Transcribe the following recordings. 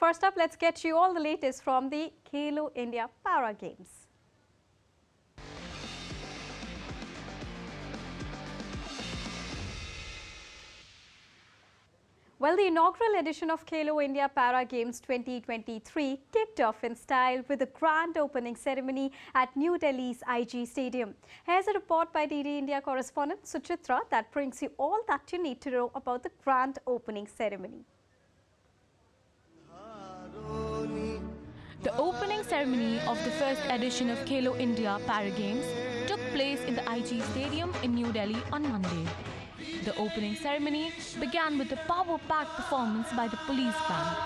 First up, let's get you all the latest from the Khelo India Para Games. Well, the inaugural edition of Khelo India Para Games 2023 kicked off in style with a grand opening ceremony at New Delhi's IG Stadium. Here's a report by DD India correspondent Suchitra that brings you all that you need to know about the grand opening ceremony. The opening ceremony of the first edition of Khelo India Para Games took place in the IG Stadium in New Delhi on Monday. The opening ceremony began with a power-packed performance by the police band.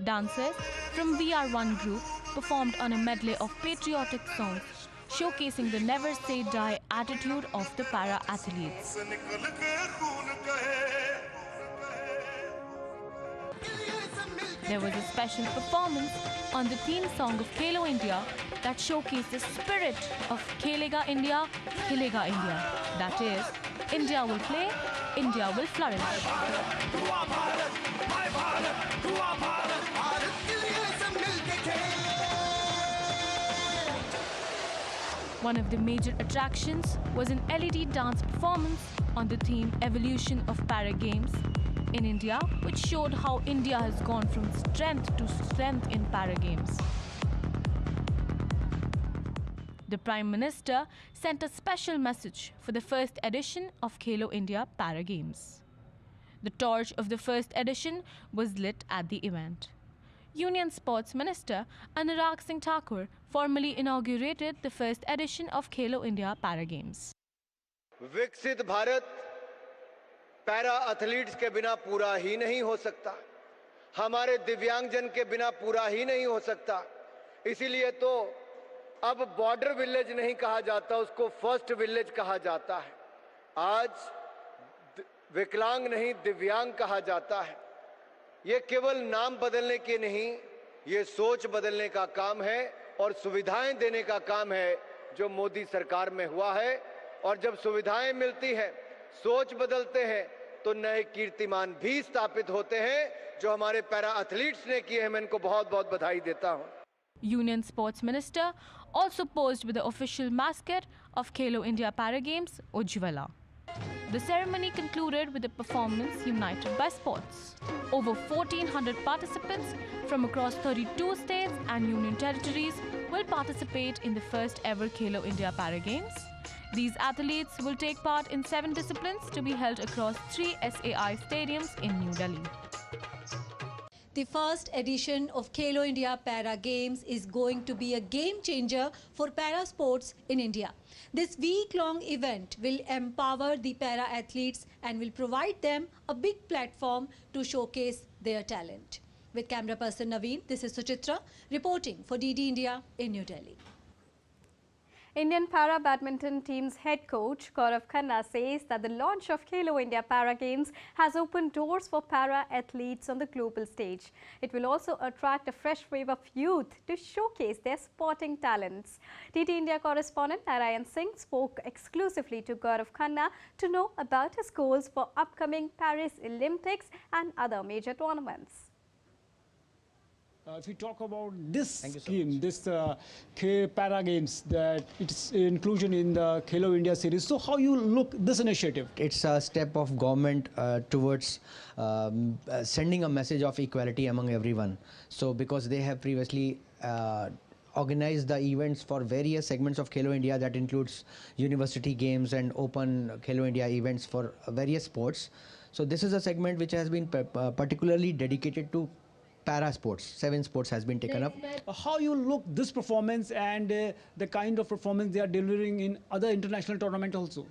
Dancers from VR1 group performed on a medley of patriotic songs, showcasing the never say die attitude of the para athletes. There was a special performance on the theme song of Khelo India that showcased the spirit of Khelega India, Khilega India. That is, India will play, India will flourish. One of the major attractions was an LED dance performance on the theme Evolution of Para Games in India, which showed how India has gone from strength to strength in Para Games. The Prime Minister sent a special message for the first edition of Khelo India Para Games. The torch of the first edition was lit at the event. Union Sports Minister Anurag Thakur formally inaugurated the first edition of Khelo India Para Games. विकसित Bharat para athletes के बिना पूरा ही नहीं हो सकता, हमारे दिव्यांगजन के बिना पूरा ही नहीं हो सकता। इसीलिए तो अब बॉर्डर विलेज नहीं कहा जाता, उसको फर्स्ट विलेज कहा जाता है। आज विकलांग नहीं दिव्यांग कहा जाता है। ये केवल नाम बदलने के नहीं, ये सोच बदलने का काम है और सुविधाएं देने का काम है जो मोदी सरकार में हुआ है। और जब सुविधाएं मिलती हैं, सोच बदलते हैं, तो नए कीर्तिमान भी स्थापित होते हैं, जो हमारे पैरा एथलीट्स ने किए हैं। मैं इनको बहुत-बहुत बधाई देता हूं। Union Sports Minister also posed with the official mascot of Khelo India Para Games, Ujjwala. The ceremony concluded with a performance united by sports. Over 1,400 participants from across 32 states and union territories will participate in the first ever Khelo India Para Games. These athletes will take part in 7 disciplines to be held across 3 SAI stadiums in New Delhi. The first edition of Khelo India Para Games is going to be a game changer for para sports in India. This week-long event will empower the para athletes and will provide them a big platform to showcase their talent. With camera person Naveen, this is Suchitra reporting for DD India in New Delhi. Indian Para Badminton team's head coach Gaurav Khanna says that the launch of Khelo India Para Games has opened doors for para athletes on the global stage. It will also attract a fresh wave of youth to showcase their sporting talents. DD India correspondent Narayan Singh spoke exclusively to Gaurav Khanna to know about his goals for upcoming Paris Olympics and other major tournaments. If you talk about this scheme, this Para Games, that its inclusion in the Khelo India series, so how you look this initiative? It's a step of government towards sending a message of equality among everyone. So because they have previously organized the events for various segments of Khelo India, that includes university games and open Khelo India events for various sports. So this is a segment which has been particularly dedicated to para sports. 7 sports has been taken up. How you look this performance and the kind of performance they are delivering in other international tournaments also?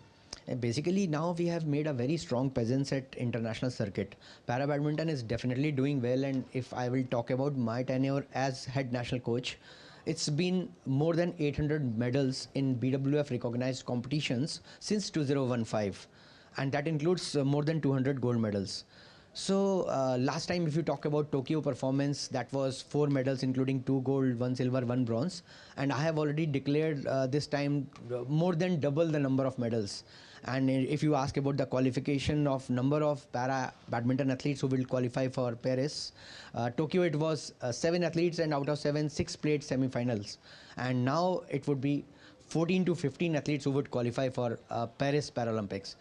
Basically, now we have made a very strong presence at international circuit. Para badminton is definitely doing well, and if I will talk about my tenure as head national coach, it's been more than 800 medals in BWF recognized competitions since 2015, and that includes more than 200 gold medals. So last time, if you talk about Tokyo performance, that was 4 medals, including 2 gold, 1 silver, 1 bronze. And I have already declared this time more than double the number of medals. And if you ask about the qualification of number of para badminton athletes who will qualify for Paris, Tokyo, it was 7 athletes, and out of 7, 6 played semi-finals. And now it would be 14 to 15 athletes who would qualify for Paris Paralympics.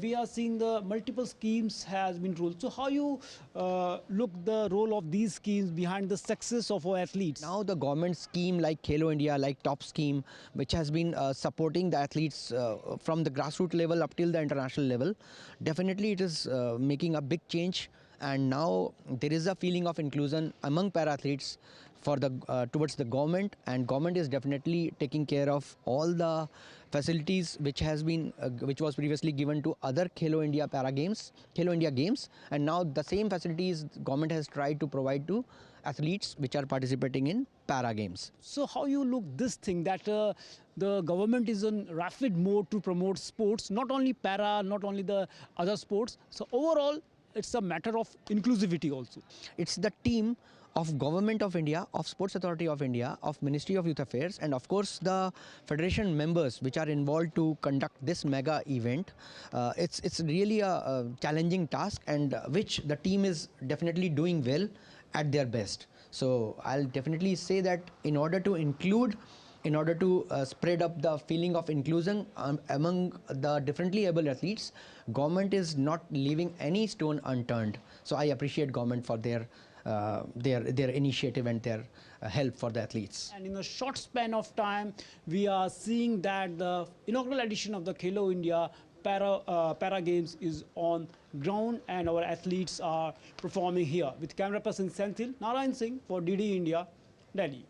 We are seeing the multiple schemes has been ruled. So how you look the role of these schemes behind the success of our athletes? Now the government scheme like Khelo India, like Top Scheme, which has been supporting the athletes from the grassroots level up till the international level, definitely it is making a big change. And now there is a feeling of inclusion among para athletes for the towards the government, and government is definitely taking care of all the facilities which has been which was previously given to other Khelo India para games, Khelo India games, and now the same facilities government has tried to provide to athletes which are participating in para games. So how you look this thing that the government is in rapid mode to promote sports, not only para, not only the other sports. So overall, it's a matter of inclusivity also. It's the team of Government of India, of Sports Authority of India, of Ministry of Youth Affairs, and of course the federation members which are involved to conduct this mega event. It's really a challenging task, and which the team is definitely doing well at their best. So I'll definitely say that in order to include, in order to spread up the feeling of inclusion among the differently able athletes, government is not leaving any stone unturned. So I appreciate government for their initiative and their help for the athletes. And in a short span of time, we are seeing that the inaugural edition of the Khelo India Para Games is on ground, and our athletes are performing here. With camera person Senthil, Narayan Singh for DD India, Delhi.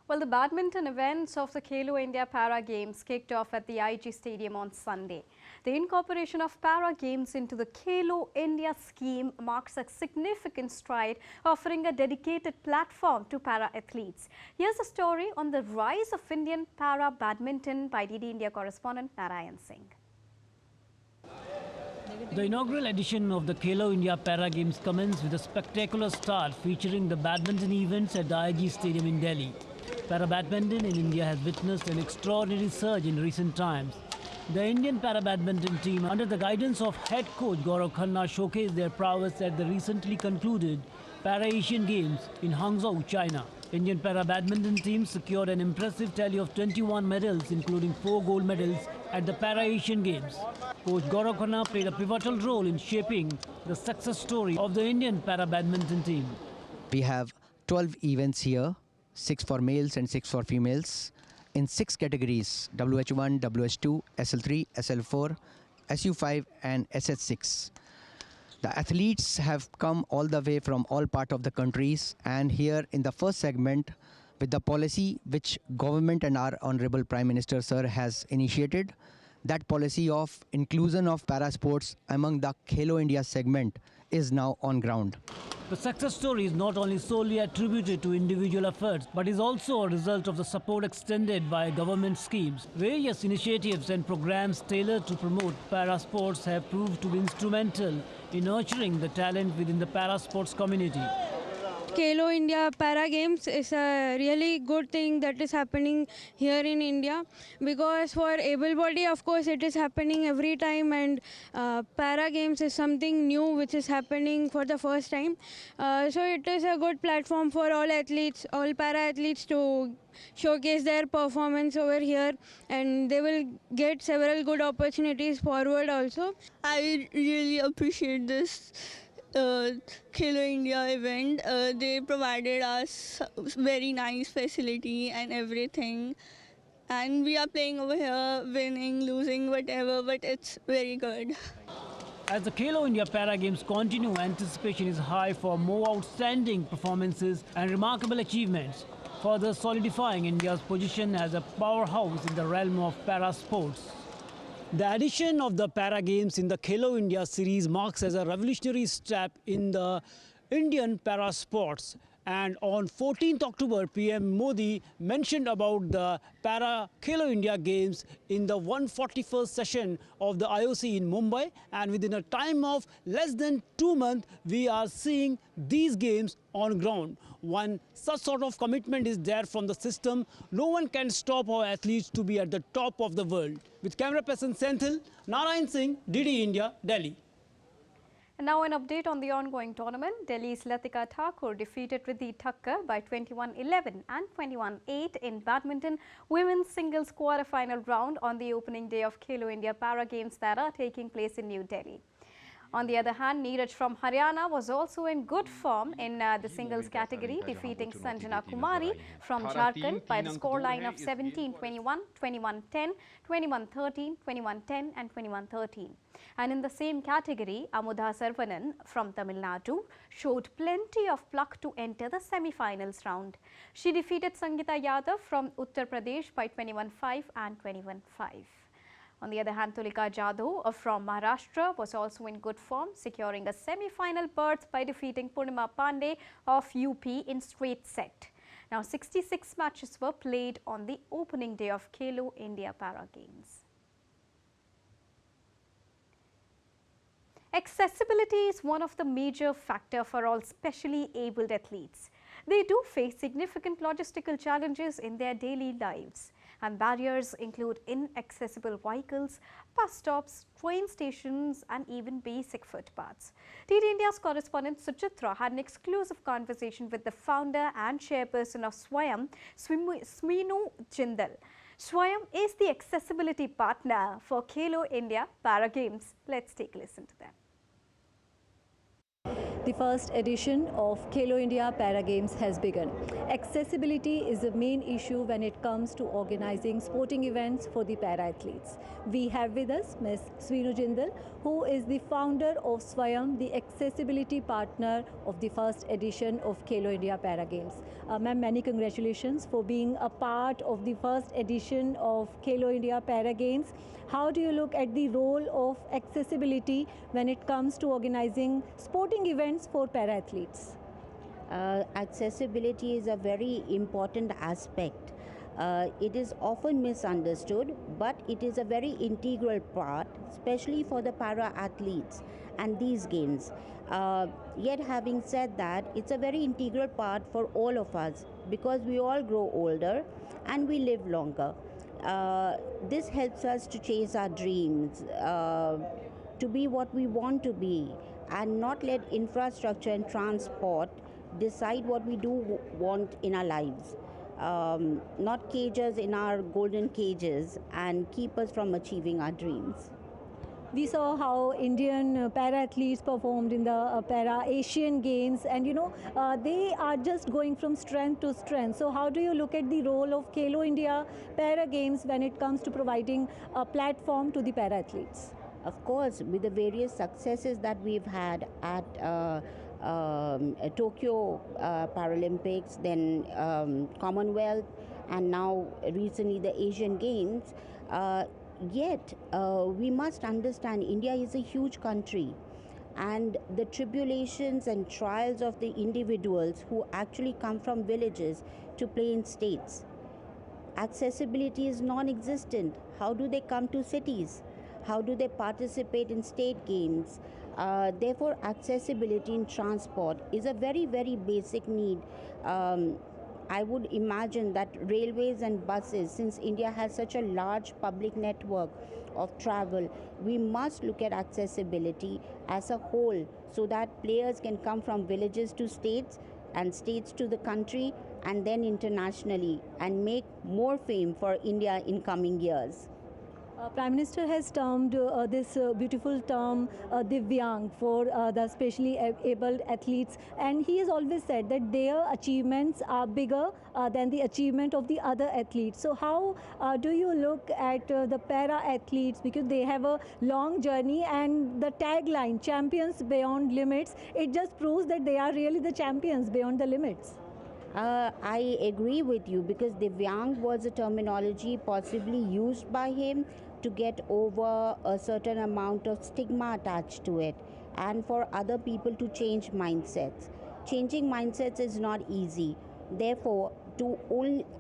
Well, the badminton events of the Khelo India Para Games kicked off at the IG Stadium on Sunday. The incorporation of Para Games into the Khelo India scheme marks a significant stride, offering a dedicated platform to para athletes. Here's a story on the rise of Indian para badminton by DD India correspondent Narayan Singh. The inaugural edition of the Khelo India Para Games commenced with a spectacular start featuring the badminton events at the IG Stadium in Delhi. Para badminton in India has witnessed an extraordinary surge in recent times. The Indian para badminton team, under the guidance of head coach Gaurav Khanna, showcased their prowess at the recently concluded Para Asian Games in Hangzhou, China. Indian para badminton team secured an impressive tally of 21 medals, including 4 gold medals at the Para Asian Games. Coach Gaurav Khanna played a pivotal role in shaping the success story of the Indian para badminton team. We have 12 events here, 6 for males and 6 for females, in 6 categories: WH1, WH2, SL3, SL4, SU5 and SH6. The athletes have come all the way from all parts of the countries, and here in the first segment, with the policy which government and our Honorable Prime Minister Sir has initiated, that policy of inclusion of para sports among the Khelo India segment is now on ground. The success story is not only solely attributed to individual efforts, but is also a result of the support extended by government schemes. Various initiatives and programs tailored to promote para sports have proved to be instrumental in nurturing the talent within the para sports community. Khelo India Para Games is a really good thing that is happening here in India, because for able body, of course, it is happening every time, and Para Games is something new which is happening for the first time. So it is a good platform for all athletes, all para athletes to showcase their performance over here, and they will get several good opportunities forward also. I really appreciate this Khelo India event. They provided us very nice facility and everything, and we are playing over here, winning, losing, whatever, but it's very good. As the Khelo India Para Games continue, anticipation is high for more outstanding performances and remarkable achievements, further solidifying India's position as a powerhouse in the realm of para sports. The addition of the Para Games in the Khelo India series marks as a revolutionary step in the Indian para sports, And on 14th October, PM Modi mentioned about the Para Khelo India Games in the 141st session of the IOC in Mumbai. And within a time of less than 2 months, we are seeing these games on ground. One such sort of commitment is there from the system. No one can stop our athletes to be at the top of the world. With camera person Senthil, Narayan Singh, DD India, Delhi. And now an update on the ongoing tournament. Delhi's Latika Thakur defeated Riddhi Thakkar by 21-11 and 21-8 in badminton women's singles quarter-final round on the opening day of Khelo India Para Games that are taking place in New Delhi. On the other hand, Neeraj from Haryana was also in good form in the singles category, defeating Sanjana Kumari from Jharkhand by the scoreline of 17-21, 21-10, 21-13, 21-10 and 21-13. And in the same category, Amudha Sarvanan from Tamil Nadu showed plenty of pluck to enter the semi-finals round. She defeated Sangeeta Yadav from Uttar Pradesh by 21-5 and 21-5. On the other hand, Tulika Jadhav from Maharashtra was also in good form, securing a semi-final berth by defeating Purnima Pandey of UP in straight set. Now, 66 matches were played on the opening day of Khelo India Para Games. Accessibility is one of the major factors for all specially abled athletes. They do face significant logistical challenges in their daily lives. And barriers include inaccessible vehicles, bus stops, train stations and even basic footpaths. DD India's correspondent Suchitra had an exclusive conversation with the founder and chairperson of Swayam, Swinu Jindal. Swayam is the accessibility partner for Khelo India Para Games. Let's take a listen to them. The first edition of Khelo India Para Games has begun. Accessibility is a main issue when it comes to organizing sporting events for the para-athletes. We have with us Ms. Swinu Jindal, who is the founder of Swayam, the accessibility partner of the first edition of Khelo India Para Games. Ma'am, many congratulations for being a part of the first edition of Khelo India Para Games. How do you look at the role of accessibility when it comes to organizing sporting events for para-athletes? Accessibility is a very important aspect. It is often misunderstood, but it is a very integral part, especially for the para-athletes and these games. Yet having said that, it's a very integral part for all of us because we all grow older and we live longer. This helps us to chase our dreams, to be what we want to be, and not let infrastructure and transport decide what we do want in our lives. Not cage us in our golden cages and keep us from achieving our dreams. We saw how Indian para-athletes performed in the para-Asian Games, and they are just going from strength to strength. So how do you look at the role of Khelo India Para Games when it comes to providing a platform to the para-athletes? Of course, with the various successes that we've had at Tokyo Paralympics, then Commonwealth, and now recently the Asian Games, yet we must understand India is a huge country, and the tribulations and trials of the individuals who actually come from villages to play in states. Accessibility is non-existent. How do they come to cities? How do they participate in state games? Therefore, accessibility in transport is a very, very basic need. I would imagine that railways and buses, since India has such a large public network of travel, we must look at accessibility as a whole so that players can come from villages to states and states to the country and then internationally and make more fame for India in coming years. Prime Minister has termed this beautiful term Divyang for the specially abled athletes, and he has always said that their achievements are bigger than the achievement of the other athletes. So how do you look at the para-athletes, because they have a long journey, and the tagline, champions beyond limits, it just proves that they are really the champions beyond the limits. I agree with you, because Divyang was a terminology possibly used by him to get over a certain amount of stigma attached to it and for other people to change mindsets. changing mindsets is not easy. Therefore,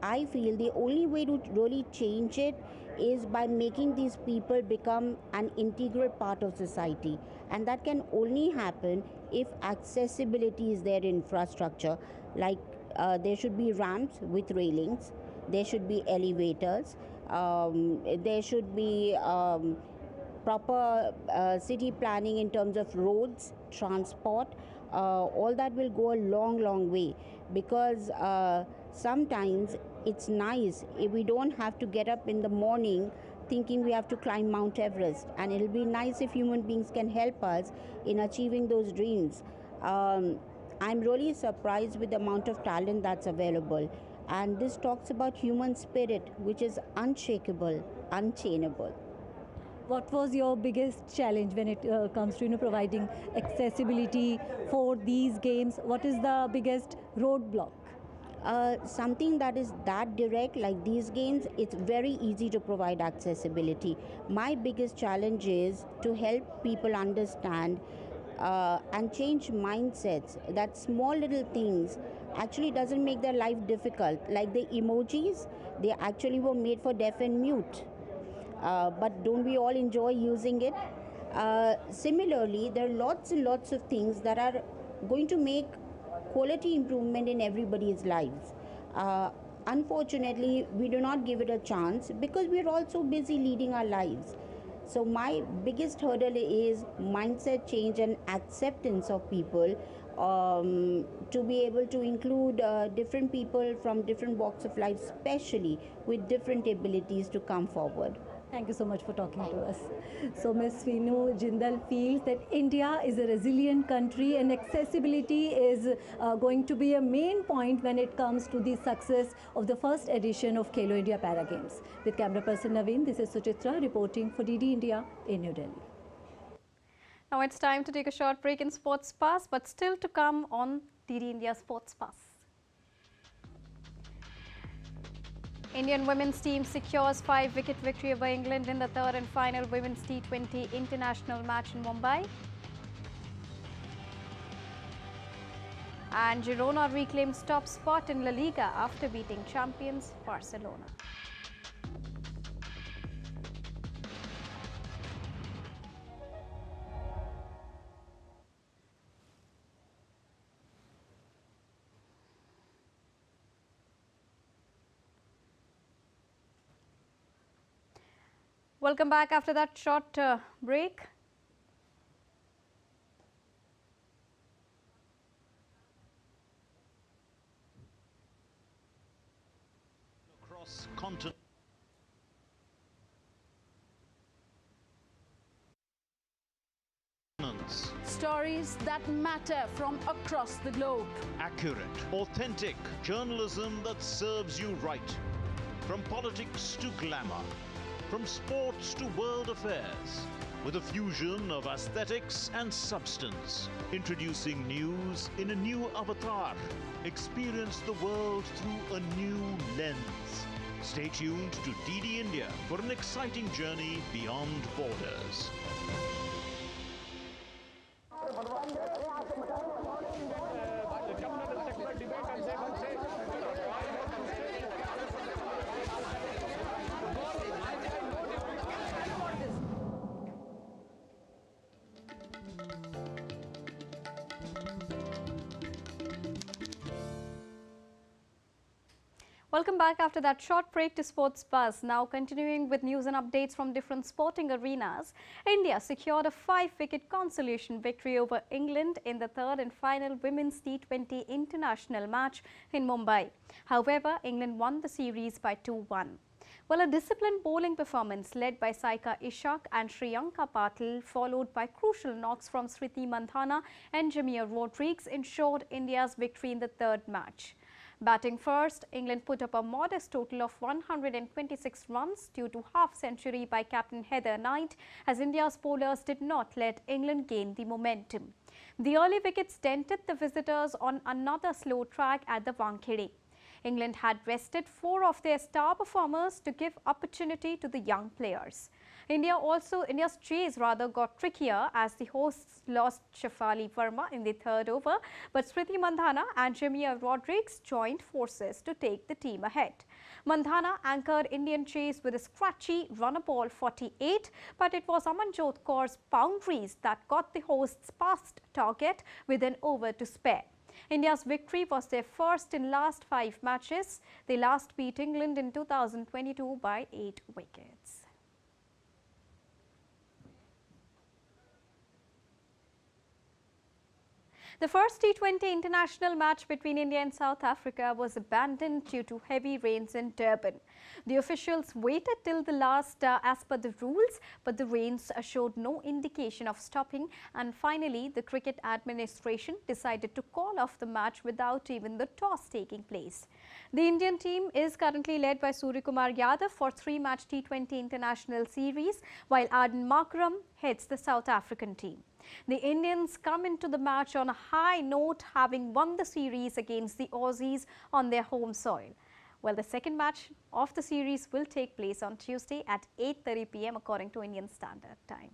I feel the only way to really change it is by making these people become an integral part of society, and that can only happen if accessibility is there in infrastructure. Like there should be ramps with railings, there should be elevators, there should be proper city planning in terms of roads, transport. All that will go a long way, because sometimes it's nice if we don't have to get up in the morning thinking we have to climb Mount Everest, and it'll be nice if human beings can help us in achieving those dreams. I'm really surprised with the amount of talent that's available, and this talks about human spirit, which is unshakable, unchainable. What was your biggest challenge when it comes to providing accessibility for these games? What is the biggest roadblock? Something that is that direct, like these games, it's very easy to provide accessibility. My biggest challenge is to help people understand and change mindsets, that small little things actually doesn't make their life difficult. Like the emojis, they actually were made for deaf and mute. But don't we all enjoy using it? Similarly, there are lots and lots of things that are going to make quality improvement in everybody's lives. Unfortunately, we do not give it a chance because we are all so busy leading our lives. So my biggest hurdle is mindset change and acceptance of people, to be able to include different people from different walks of life, especially with different abilities, to come forward. Thank you so much for talking to us. So Ms. Veenu Jindal feels that India is a resilient country and accessibility is going to be a main point when it comes to the success of the first edition of Khelo India Para Games. With camera person Naveen, this is Suchitra reporting for DD India in New Delhi. Now it's time to take a short break in Sports Pass, but still to come on DD India Sports Pass. Indian women's team secures 5-wicket victory over England in the third and final women's T20 international match in Mumbai. And Girona reclaims top spot in La Liga after beating champions Barcelona. Welcome back after that short break. Across continent. Stories that matter from across the globe. Accurate, authentic journalism that serves you right. From politics to glamour. From sports to world affairs, with a fusion of aesthetics and substance. Introducing news in a new avatar. Experience the world through a new lens. Stay tuned to DD India for an exciting journey beyond borders. Welcome back after that short break to Sports Buzz. Now continuing with news and updates from different sporting arenas. India secured a 5-wicket consolation victory over England in the third and final women's T20 international match in Mumbai. However, England won the series by 2-1. Well, a disciplined bowling performance led by Saika Ishak and Shriyanka Patil, followed by crucial knocks from Smriti Mandhana and Jamia Rodriguez, ensured India's victory in the third match. Batting first, England put up a modest total of 126 runs due to half-century by captain Heather Knight, as India's bowlers did not let England gain the momentum. The early wickets dented the visitors on another slow track at the Wankhede. England had rested 4 of their star performers to give opportunity to the young players. India's chase got trickier as the hosts lost Shafali Verma in the third over, but Smriti Mandhana and Jamia Rodriguez joined forces to take the team ahead. Mandhana anchored Indian chase with a scratchy runner ball 48, but it was Amanjot Kaur's boundaries that got the hosts past target with an over to spare. India's victory was their first in last 5 matches. They last beat England in 2022 by 8 wickets. The first T20 international match between India and South Africa was abandoned due to heavy rains in Durban. The officials waited till the last as per the rules, but the rains showed no indication of stopping, and finally the cricket administration decided to call off the match without even the toss taking place. The Indian team is currently led by Suryakumar Yadav for 3-match T20 international series, while Arden Markram heads the South African team. The Indians come into the match on a high note, having won the series against the Aussies on their home soil. Well, the second match of the series will take place on Tuesday at 8:30 p.m. according to Indian Standard Time.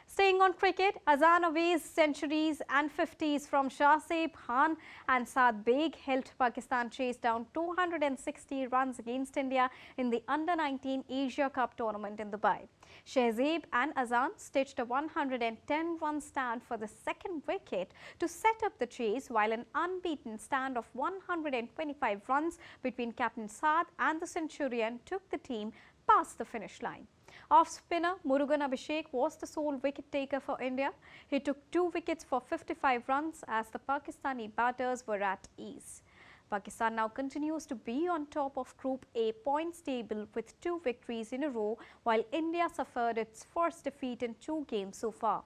Staying on cricket, Azan Away's centuries and 50s from Shahzeb Khan and Saad Beg helped Pakistan chase down 260 runs against India in the Under-19 Asia Cup tournament in Dubai. Shahzeb and Azan stitched a 110-run stand for the second wicket to set up the chase, while an unbeaten stand of 125 runs between Captain Saad and the Centurion took the team past the finish line. Off-spinner Murugan Abhishek was the sole wicket taker for India. He took 2 wickets for 55 runs as the Pakistani batters were at ease. Pakistan now continues to be on top of Group A points table with 2 victories in a row, while India suffered its first defeat in 2 games so far.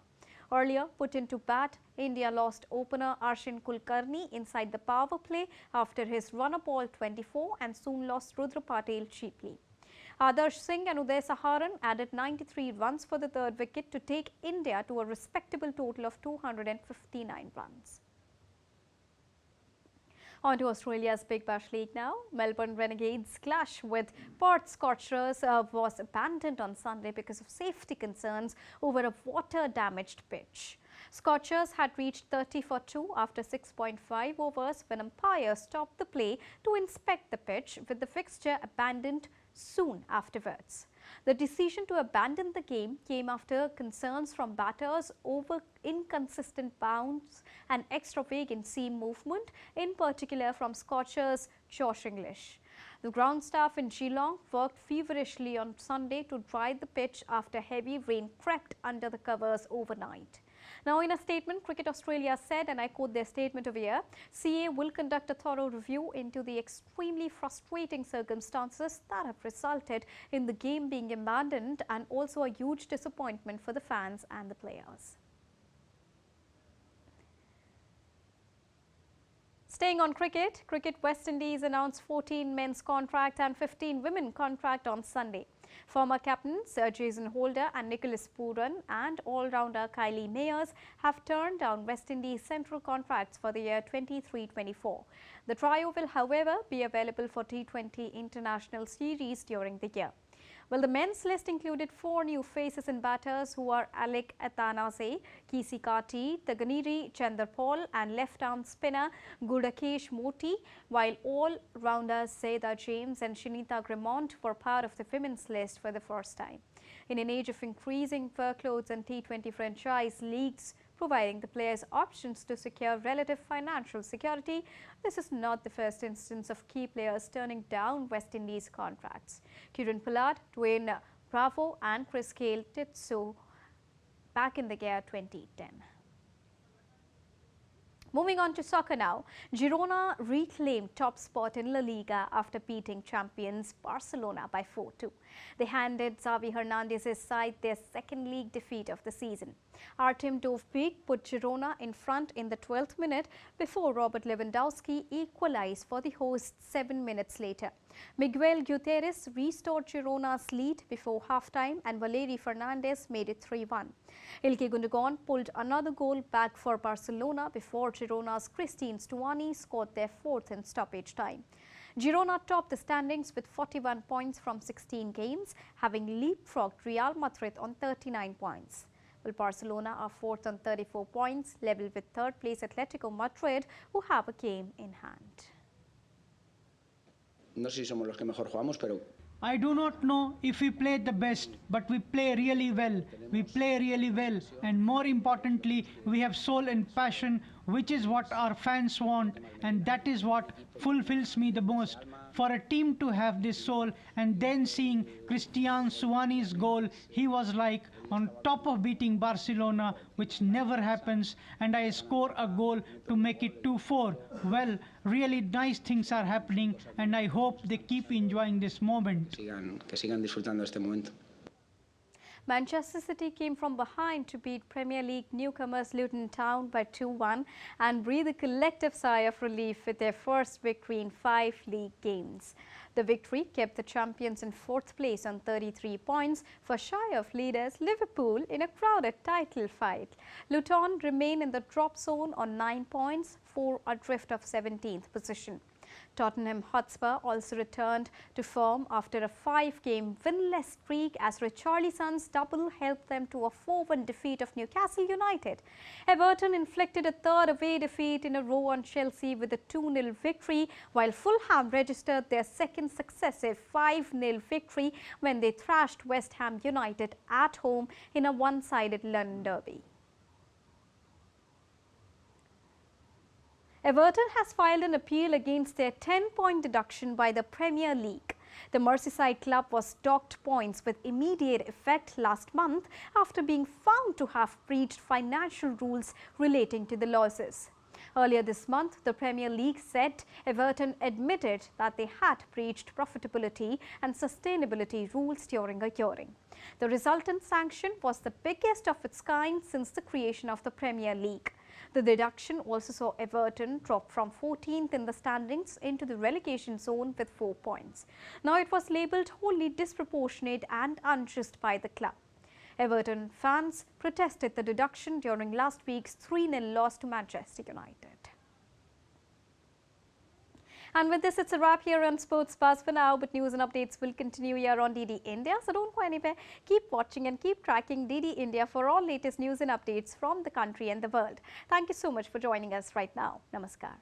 Earlier put into bat, India lost opener Arshin Kulkarni inside the power play after his runner ball 24 and soon lost Rudra Patel cheaply. Adarsh Singh and Uday Saharan added 93 runs for the third wicket to take India to a respectable total of 259 runs. On to Australia's Big Bash League now. Melbourne Renegades' clash with Perth Scorchers was abandoned on Sunday because of safety concerns over a water-damaged pitch. Scorchers had reached 30 for 2 after 6.5 overs when umpires stopped the play to inspect the pitch, with the fixture abandoned soon afterwards. The decision to abandon the game came after concerns from batters over inconsistent bounce and extravagant seam movement, in particular from Scorchers' Josh English. The ground staff in Geelong worked feverishly on Sunday to dry the pitch after heavy rain crept under the covers overnight. Now, in a statement, Cricket Australia said, and I quote their statement over here, CA will conduct a thorough review into the extremely frustrating circumstances that have resulted in the game being abandoned, and also a huge disappointment for the fans and the players. Staying on cricket, Cricket West Indies announced 14 men's contract and 15 women contract on Sunday. Former captains Jason Holder and Nicholas Pooran and all-rounder Kylie Mayers have turned down West Indies central contracts for the year 23-24. The trio will, however, be available for T20 international series during the year. Well, the men's list included 4 new faces and batters who are Alec Athanaze, Kisi Kati, Taganiri Chanderpaul and left-arm spinner Gudakesh Moti, while all-rounders Seda James and Shinita Grimont were part of the women's list for the first time. In an age of increasing workloads and T20 franchise leagues providing the players options to secure relative financial security, this is not the first instance of key players turning down West Indies contracts. Kieran Pollard, Dwayne Bravo and Chris Gale did so back in the year 2010. Moving on to soccer now, Girona reclaimed top spot in La Liga after beating champions Barcelona by 4-2. They handed Xavi Hernandez's side their second league defeat of the season. Artem Dovbyk put Girona in front in the 12th minute before Robert Lewandowski equalized for the hosts 7 minutes later. Miguel Gutierrez restored Girona's lead before halftime and Valeri Fernandez made it 3-1. Ilkay Gundogan pulled another goal back for Barcelona before Girona's Christine Stuani scored their 4th in stoppage time. Girona topped the standings with 41 points from 16 games, having leapfrogged Real Madrid on 39 points. While Barcelona are fourth on 34 points, level with third place Atletico Madrid, who have a game in hand. No sé si somos los que mejor jugamos, pero I do not know if we played the best, but we play really well. We play really well, and more importantly, we have soul and passion, which is what our fans want, and that is what fulfills me the most. For a team to have this soul, and then seeing Cristian Suani's goal, he was like on top of beating Barcelona, which never happens, and I score a goal to make it 2-4. Well, really nice things are happening, and I hope they keep enjoying this moment. que sigan disfrutando este momento. Manchester City came from behind to beat Premier League newcomers Luton Town by 2-1 and breathe a collective sigh of relief with their first victory in 5 league games. The victory kept the champions in 4th place on 33 points, for shy of leaders Liverpool in a crowded title fight. Luton remain in the drop zone on 9 points, 4 adrift of 17th position. Tottenham Hotspur also returned to form after a 5-game winless streak as Richarlison's double helped them to a 4-1 defeat of Newcastle United. Everton inflicted a third away defeat in a row on Chelsea with a 2-0 victory, while Fulham registered their second successive 5-0 victory when they thrashed West Ham United at home in a one-sided London derby. Everton has filed an appeal against their 10-point deduction by the Premier League. The Merseyside club was docked points with immediate effect last month after being found to have breached financial rules relating to the losses. Earlier this month, the Premier League said Everton admitted that they had breached profitability and sustainability rules during a hearing. The resultant sanction was the biggest of its kind since the creation of the Premier League. The deduction also saw Everton drop from 14th in the standings into the relegation zone with 4 points. Now it was labelled wholly disproportionate and unjust by the club. Everton fans protested the deduction during last week's 3-0 loss to Manchester United. And with this, it's a wrap here on Sports Buzz for now, but news and updates will continue here on DD India. So don't go anywhere. Keep watching and keep tracking DD India for all latest news and updates from the country and the world. Thank you so much for joining us right now. Namaskar.